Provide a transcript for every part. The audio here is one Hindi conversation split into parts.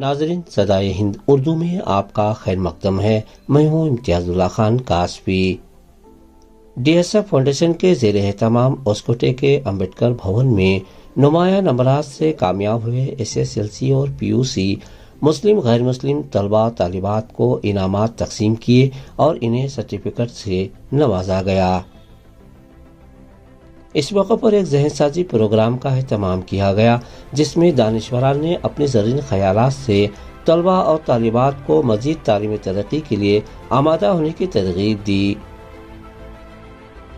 नाज़रीन, सदाए हिंद उर्दू में आपका खैर मकदम है। मैं हूँ इम्तियाजुल्लाह खान कासफी। DSF फाउंडेशन के ज़ेर एहतमाम ओस्कोटे के अम्बेडकर भवन में नुमाया नंबरात से कामयाब हुए SSLC और PUC मुस्लिम गैर मुस्लिम तलबा तालिबात को इनामात तकसीम किए और इन्हें सर्टिफिकेट से नवाजा गया। इस मौके पर एक जहन साजी प्रोग्राम का एहतमाम किया गया, जिसमें दानिश्वरान ने अपने ज़रीन ख्यालात से तलबा और तालिबात को मजीद तालीमी तरक्की के लिए आमादा होने की तरगीब दी।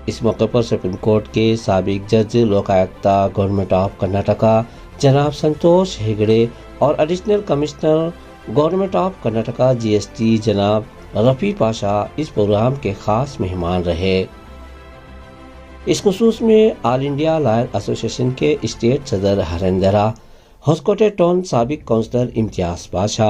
इस मौके पर सुप्रीम कोर्ट के साबिक जज लोकायुक्ता गवर्नमेंट ऑफ कर्नाटका जनाब संतोष हेगड़े और additional commissioner government of Karnataka GST जनाब रफ़ी पाशा इस प्रोग्राम के खास मेहमान रहे। इस खुसूस में ऑल इंडिया लॉयर एसोसिएशन के स्टेट सदर हरेंद्रा, होस्कोटे टाउन साबिक काउंसलर इम्तियाज पाशा,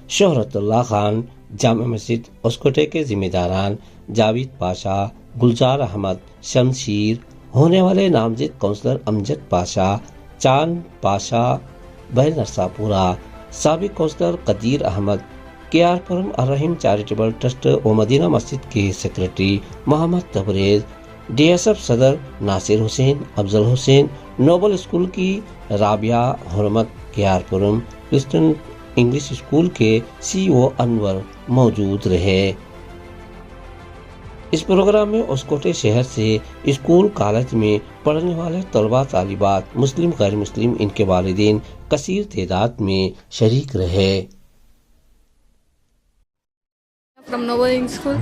शोहरतुल्लाह खान, जामा मस्जिद होस्कोटे के जिम्मेदारान जावेद पाशा, गुलजार अहमद, शमशीर, होने वाले नामजद काउंसलर अमजद पाशा, चांद पाशा, बहन नरसापुरा, साबिक councillor Kadir Ahmed, KR Arrahim charitable trust व मदीना मस्जिद के सेक्रेटरी मोहम्मद तबरेज, DSF सदर नासिर हुसैन, अफजल हुसैन, नोबल स्कूल की Rabia Hurmat, KR Christian English school के CEO अनवर मौजूद रहे। इस प्रोग्राम में ओस्कोटे शहर से स्कूल कॉलेज में पढ़ने वाले तलबा तालिबात, मुस्लिम गैर मुस्लिम, इनके वालिदैन कसीर तादाद में शरीक रहे। From Noble English School,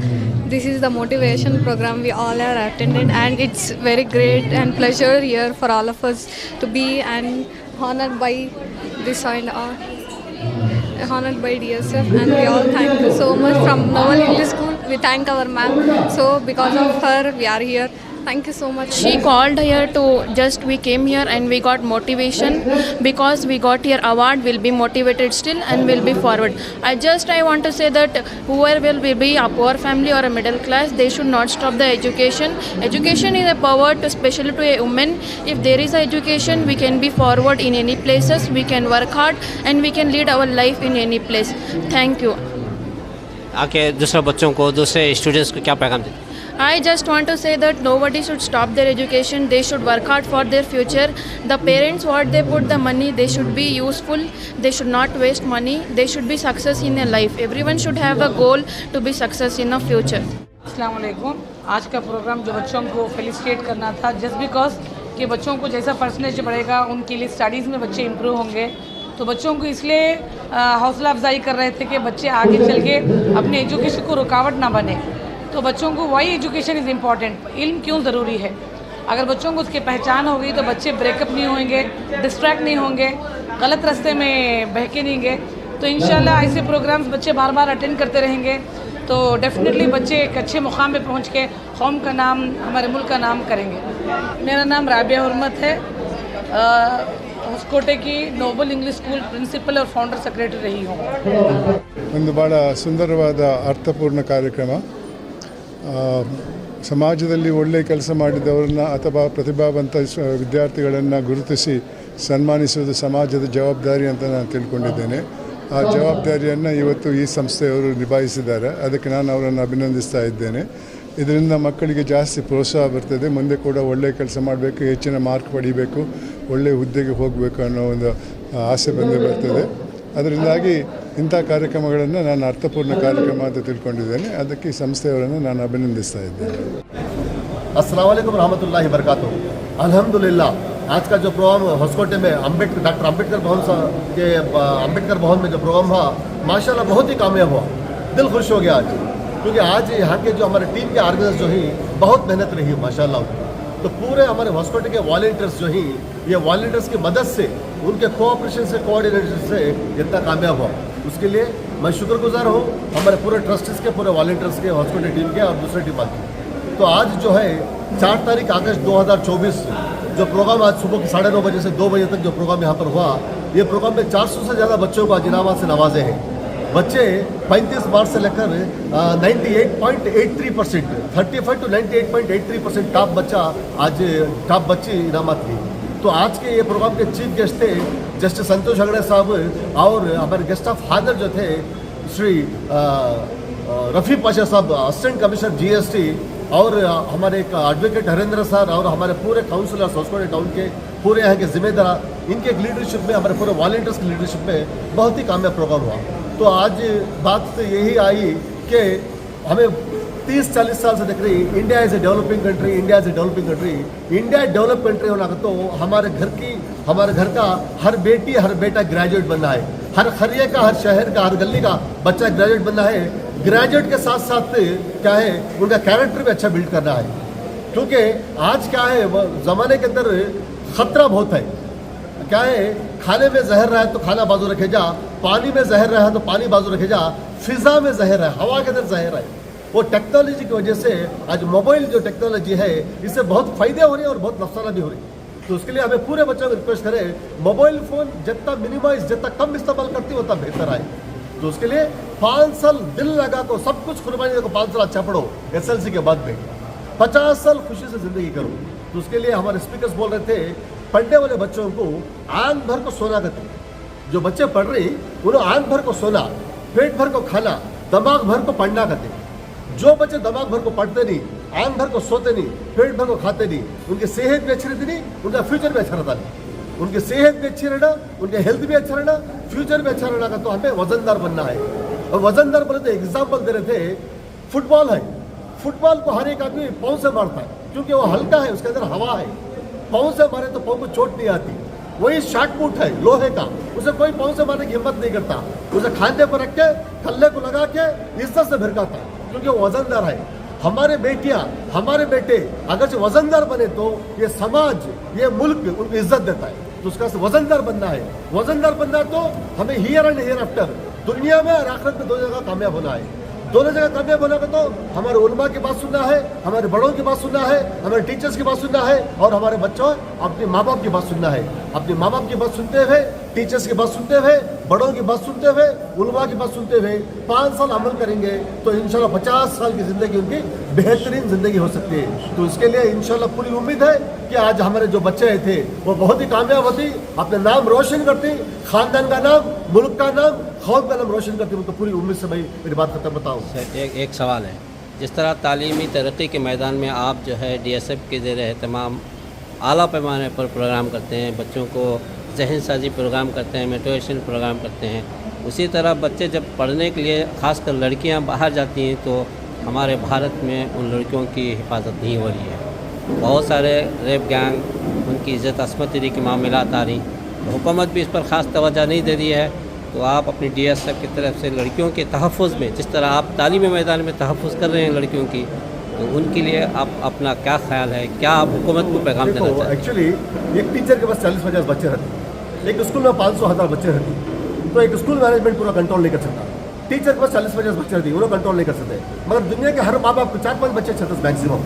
this is the motivation program we all are attended, and it's very great and pleasure here for all of us to be and honored by this and honored by DSF, and we all thank you so much from Noble English School. We thank our ma'am, so because of her we are here. Thank you so much. She called here to we came here and we got motivation because we got here award. Will be motivated still and will be forward. I want to say that whoever will be a poor family or a middle class, they should not stop the education. Education is a power to especially to a woman. If there is education, we can be forward in any places. We can work hard and we can lead our life in any place. Thank you. आके दूसरे बच्चों को, दूसरे स्टूडेंट्स को क्या पैगाम देते? I just want to say that nobody should stop their education. They should work hard for their future. The parents, what they put the money, they should be useful. They should not waste money. They should be success in their life. Everyone should have a goal to be success in the future. अस्सलाम वालेकुम। आज का प्रोग्राम जो बच्चों को फेलिसिटेट करना था, जस्ट बिकॉज कि बच्चों को जैसा परसेंटेज बढ़ेगा उनके लिए स्टडीज़ में बच्चे इम्प्रूव होंगे, तो बच्चों को इसलिए हौसला अफजाई कर रहे थे कि बच्चे आगे चल के अपने एजुकेशन को रुकावट ना बने। तो बच्चों को वाई एजुकेशन इज़ इम्पॉर्टेंट, इल्म क्यों ज़रूरी है। अगर बच्चों को उसकी पहचान होगी तो बच्चे ब्रेकअप नहीं होंगे, डिस्ट्रैक्ट नहीं होंगे, गलत रास्ते में बहके नहीं गए। तो इंशाल्लाह ऐसे प्रोग्राम्स बच्चे बार बार अटेंड करते रहेंगे तो डेफिनेटली बच्चे एक अच्छे मुकाम पे पहुंच के कौम का नाम, हमारे मुल्क का नाम करेंगे। मेरा नाम राबिया हुरमत है, ಹೊಸಕೋಟೆ की नोबल इंग्लिश स्कूल प्रिंसिपल और फाउंडर सेक्रेटरी रही हूँ। ಒಂದು ಬಹಳ ಸುಂದರವಾದ ಅರ್ಥಪೂರ್ಣ ಕಾರ್ಯಕ್ರಮ। ಸಮಾಜದಲ್ಲಿ ಒಳ್ಳೆಯ ಕೆಲಸ ಮಾಡಿದವರನ್ನ ಅಥವಾ ಪ್ರತಿಭಾವಂತ ವಿದ್ಯಾರ್ಥಿಗಳನ್ನು ಗುರುತಿಸಿ ಸನ್ಮಾನಿಸುವುದು ಸಮಾಜದ ಜವಾಬ್ದಾರಿ ಅಂತ ನಾನು ತಿಳ್ಕೊಂಡಿದ್ದೇನೆ। ಆ ಜವಾಬ್ದಾರಿಯನ್ನು ಇವತ್ತು ಈ ಸಂಸ್ಥೆಯವರು ನಿಭಾಯಿಸಿದ್ದಾರೆ, ಅದಕ್ಕೆ ನಾನು ಅವರನ್ನು ಅಭಿನಂದಿಸ್ತಾ ಇದ್ದೇನೆ। ಇದರಿಂದ ಮಕ್ಕಳಿಗೆ ಜಾಸ್ತಿ ಪ್ರೋತ್ಸಾಹ ಬರ್ತದೆ, ಮುಂದೆ ಕೂಡ ಒಳ್ಳೆಯ ಕೆಲಸ ಮಾಡಬೇಕು, ಹೆಚ್ಚಿನ ಮಾರ್ಕ್ ಪಡಿಬೇಕು, ಒಳ್ಳೆಯ ಹುದ್ದೆಗೆ ಹೋಗಬೇಕು ಅನ್ನೋ ಒಂದು ಆಸೆ ಬರ್ತದೆ। ಅದರಿಂದಾಗಿ ಇಂಥ ಕಾರ್ಯಕ್ರಮಗಳನ್ನು ನಾನು ಅರ್ಥಪೂರ್ಣ ಕಾರ್ಯಕ್ರಮ ಅಂತ ತಿಳ್ಕೊಂಡಿದ್ದೇನೆ, ಅದಕ್ಕೆ ಈ ಸಂಸ್ಥೆಯವರನ್ನು ನಾನು ಅಭಿನಂದಿಸ್ತಾ ಇದ್ದೇನೆ। अस्सलाम वालेकुम रहमतुल्लाहि बरकातुहू। अल्हम्दुलिल्लाह, आज का जो प्रोग्राम होस्कोटे में डॉक्टर अम्बेडकर भवन में जो प्रोग्राम हुआ, माशाल्लाह बहुत ही कामयाब हुआ। दिल खुश हो गया आज, क्योंकि आज यहाँ के जो हमारे टीम के ऑर्गेनाइजर जो ही बहुत मेहनत रही माशाल्लाह। तो पूरे हमारे होस्कोटे के वॉलंटियर्स जो ही, ये वॉलंटियर्स की मदद से, उनके कोऑपरेशन से, कोऑर्डिनेशन से इतना कामयाब हुआ, उसके लिए मैं शुक्रगुजार हूँ हमारे पूरे ट्रस्टीज़ के, पूरे वॉलंटियर्स के, होस्कोटे टीम के और दूसरे टीम के। तो आज जो है 4 तारीख अगस्त 2024 जो प्रोग्राम आज सुबह के 9:30 बजे से 2 बजे तक जो प्रोग्राम यहाँ पर हुआ, ये प्रोग्राम में 400 से ज़्यादा बच्चों को आज इनामात से नवाजे हैं। बच्चे 35 मार्च से लेकर 98.83%, 35 to 98.83% टॉप बच्ची इनामत थी। तो आज के ये प्रोग्राम के चीफ गेस्ट थे जस्टिस संतोष हेगड़े साहब और हमारे गेस्ट ऑफ फादर जो थे श्री रफ़ी पाशा साहब असिस्टेंट कमिश्नर GST और हमारे एक एडवोकेट हरेंद्र सर और हमारे पूरे काउंसिलर्स होस्कोटे टाउन के पूरे यहाँ के जिम्मेदार इनके एक लीडरशिप में हमारे पूरे वॉलंटियर्स की लीडरशिप में बहुत ही कामयाब प्रोग्राम हुआ। तो आज बात तो यही आई कि हमें 30-40 साल से देख रही India is a developing country, India is a developing country. India develop country होना तो हमारे घर का हर बेटी हर बेटा ग्रेजुएट बनना है, हर खरिये का, हर शहर का, हर गली का बच्चा ग्रेजुएट बनना है। ग्रेजुएट के साथ साथ क्या है उनका कैरेक्टर भी अच्छा बिल्ड करना है, क्योंकि आज क्या है ज़माने के अंदर ख़तरा बहुत है। क्या है खाने में जहर रहा है तो खाना बाजू रखे जा, पानी में जहर रहा है तो पानी बाजू रखे जा, फिज़ा में जहर है, हवा के अंदर जहर है। वो टेक्नोलॉजी की वजह से आज मोबाइल जो टेक्नोलॉजी है इससे बहुत फ़ायदे हो रहे हैं और बहुत नुकसान भी हो रही है। तो उसके लिए हमें पूरे बच्चों को रिक्वेस्ट करें मोबाइल फ़ोन जितना मिनिमाइज जितना कम इस्तेमाल करती उतना बेहतर आए। तो उसके लिए 5 साल दिल लगा को सब कुछ कुर्बानी देखो 5 साल अच्छा पढ़ो, SLC के बाद में 50 साल खुशी से ज़िंदगी करो। तो उसके लिए हमारे स्पीकर्स बोल रहे थे पढ़ने वाले बच्चों को आंख भर को सोना करते, जो बच्चे पढ़ रहे उन्हें आंख भर को सोना, पेट भर को खाना, दिमाग भर को पढ़ना करते। जो बच्चे दिमाग भर को पढ़ते नहीं, आंख भर को सोते नहीं, पेट भर को खाते नहीं, उनकी सेहत भी अच्छी रहती नहीं, उनका फ्यूचर भी अच्छा रहता नहीं। उनकी सेहत भी अच्छी रहना, उनके हेल्थ भी अच्छा रहना, फ्यूचर भी अच्छा रहना का तो हमें वजनदार बनना है। और वजनदार बोले तो एग्जाम्पल दे रहे थे, फुटबॉल है, फुटबॉल को हर एक आदमी पाँव से मारता है क्योंकि वो हल्का है, उसके अंदर हवा है। पाँव से मारे तो पाँव को चोट नहीं आती। वही शॉट पुट है लोहे का, उसे कोई पाँव से मारने की हिम्मत नहीं करता, उसे खांधे पर रख के कल्ले को लगा के इज्जत से भिड़काता है क्योंकि वो वजनदार है। हमारे बेटियां हमारे बेटे अगर से वजनदार बने तो ये समाज ये मुल्क उनको इज्जत देता है। तो उसका वजनदार बनना है। वजनदार बनना तो हमें हियर एंड हियर आफ्टर दुनिया में और आखिरत में दोनों जगह कामयाब होना है। दोनों जगह कामयाब होना का तो हमारे उलमा की बात सुनना है, हमारे बड़ों की बात सुनना है, हमारे टीचर्स की बात सुनना है और हमारे बच्चों अपने माँ बाप की बात सुनना है। अपने माँ बाप की बात सुनते हुए, टीचर्स की बात सुनते हुए, बड़ों की बात सुनते हुए, उलमा की बात सुनते हुए 5 साल अमल करेंगे तो इंशाल्लाह 50 साल की ज़िंदगी उनकी बेहतरीन ज़िंदगी हो सकती है। तो इसके लिए इंशाल्लाह पूरी उम्मीद है कि आज हमारे जो बच्चे थे वो बहुत ही कामयाब होती, अपने नाम रोशन करती, ख़ानदान का नाम, मुल्क का नाम, कौम का नाम रोशन करती। तो पूरी उम्मीद से भाई मेरी बात खत्म बताऊँ। एक सवाल है, जिस तरह तालीमी तरक्की के मैदान में आप जो है DSF के ज़ेर एहतमाम आला पैमाने पर प्रोग्राम करते हैं, बच्चों को जहन साजी प्रोग्राम करते हैं, मोटिवेशन प्रोग्राम करते हैं, उसी तरह बच्चे जब पढ़ने के लिए ख़ासकर लड़कियां बाहर जाती हैं तो हमारे भारत में उन लड़कियों की हिफाजत नहीं हो रही है। बहुत सारे रेप गैंग, उनकी इज़्ज़त असमत की मामलात आ रही, तो हुकूमत भी इस पर ख़ास तवज्जो नहीं दे रही है। तो आप अपनी DSF की तरफ से लड़कियों के तहफ़्फ़ुज़ में जिस तरह आप तालीमी मैदान में तहफ़्फ़ुज़ कर रहे हैं लड़कियों की, तो उनके लिए आप अपना क्या ख्याल है, क्या आप हुकूमत को पैगाम देना चाहते हैं? एक्चुअली एक टीचर के पास 40-50 बच्चे रहते, एक स्कूल में 500-1000 बच्चे रहते, तो एक स्कूल मैनेजमेंट पूरा कंट्रोल नहीं कर सकता। टीचर के पास 40-50 बच्चे रहते, उन्हें कंट्रोल नहीं कर सकते। मगर दुनिया के हर माँ बाप को 4-5 बच्चे अच्छे मैक्सिमम।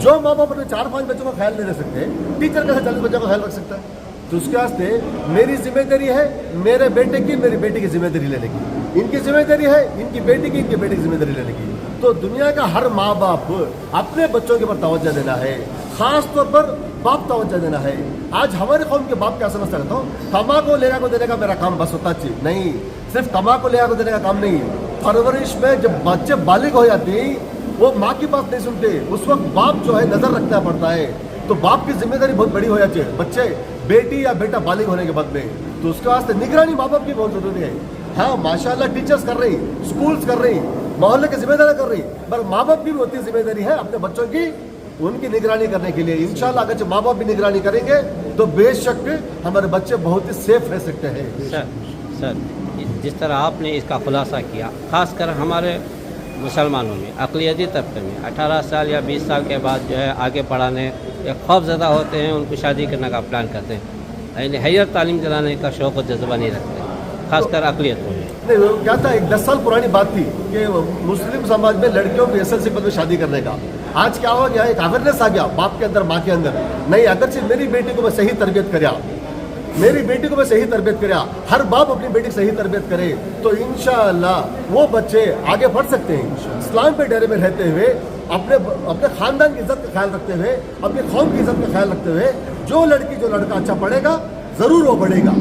जो माँ बाप अपने 4-5 बच्चों का ख्याल नहीं रख सकते, टीचर कैसे 40 बच्चों का ख्याल रख सकता है? तो उसके वास्ते मेरी जिम्मेदारी है मेरे बेटे की, मेरी बेटी की जिम्मेदारी लेने की, इनकी जिम्मेदारी है इनकी बेटी की, इनकी बेटी की जिम्मेदारी लेने की। तो दुनिया का हर माँ बाप अपने बच्चों के ऊपर तवज्जो देना है, ख़ास तौर पर बाप तवज्जो देना है। आज हमारे कौम के बाप क्या समझता रहता हूँ, तम्बाकू लेगा को देने का मेरा काम बस होता चाहिए, नहीं, सिर्फ तम्बाकू लेगा को देने का काम नहीं। परवरिश में जब बच्चे बालिग हो जाते हैं वो माँ की बात नहीं सुनते, उस वक्त बाप जो है नज़र रखना पड़ता है। तो बाप की जिम्मेदारी बहुत बड़ी हो जाती है बच्चे बेटी या बेटा बालिग होने के बाद में। तो उसके वास्ते निगरानी माँ बाप की बहुत ज़रूरी है। हाँ माशाल्लाह टीचर्स कर रही, स्कूल्स कर रही, मोहल्ले की जिम्मेदारी कर रही, पर माँ बाप की भी होती जिम्मेदारी है अपने बच्चों की, उनकी निगरानी करने के लिए। इंशाल्लाह अगर माँ बाप भी निगरानी करेंगे तो बेशक हमारे बच्चे बहुत ही सेफ रह सकते हैं। सर जिस तरह आपने इसका खुलासा किया, ख़ासकर हमारे मुसलमानों में, अक़लियती तबके में 18 साल या 20 साल के बाद जो है आगे पढ़ाने या खौफज़दा होते हैं, उनको शादी करने का प्लान करते हैं, यानी हायर तालीम दिलाने का शौक़ और जज्बा नहीं रखते, खासकर अक़लियतों में। नहीं, क्या था, एक 10 साल पुरानी बात थी कि मुस्लिम समाज में लड़कियों को SLC पद में शादी करने का। आज क्या हो गया, एक अवेयरनेस आ गया बाप के अंदर, माँ के अंदर, नहीं अगर से मेरी बेटी को मैं सही तरबियत कराया, मेरी बेटी को मैं सही तरबियत कराया, हर बाप अपनी बेटी की सही तरबियत करे तो इंशाअल्लाह वो बच्चे आगे बढ़ सकते हैं। इस्लाम पे डेरे में रहते हुए अपने अपने ख़ानदान की इज़्ज़त का ख्याल रखते हुए, अपनी कौम की इज़्ज़त का ख्याल रखते हुए जो लड़की जो लड़का अच्छा पढ़ेगा ज़रूर वो बढ़ेगा।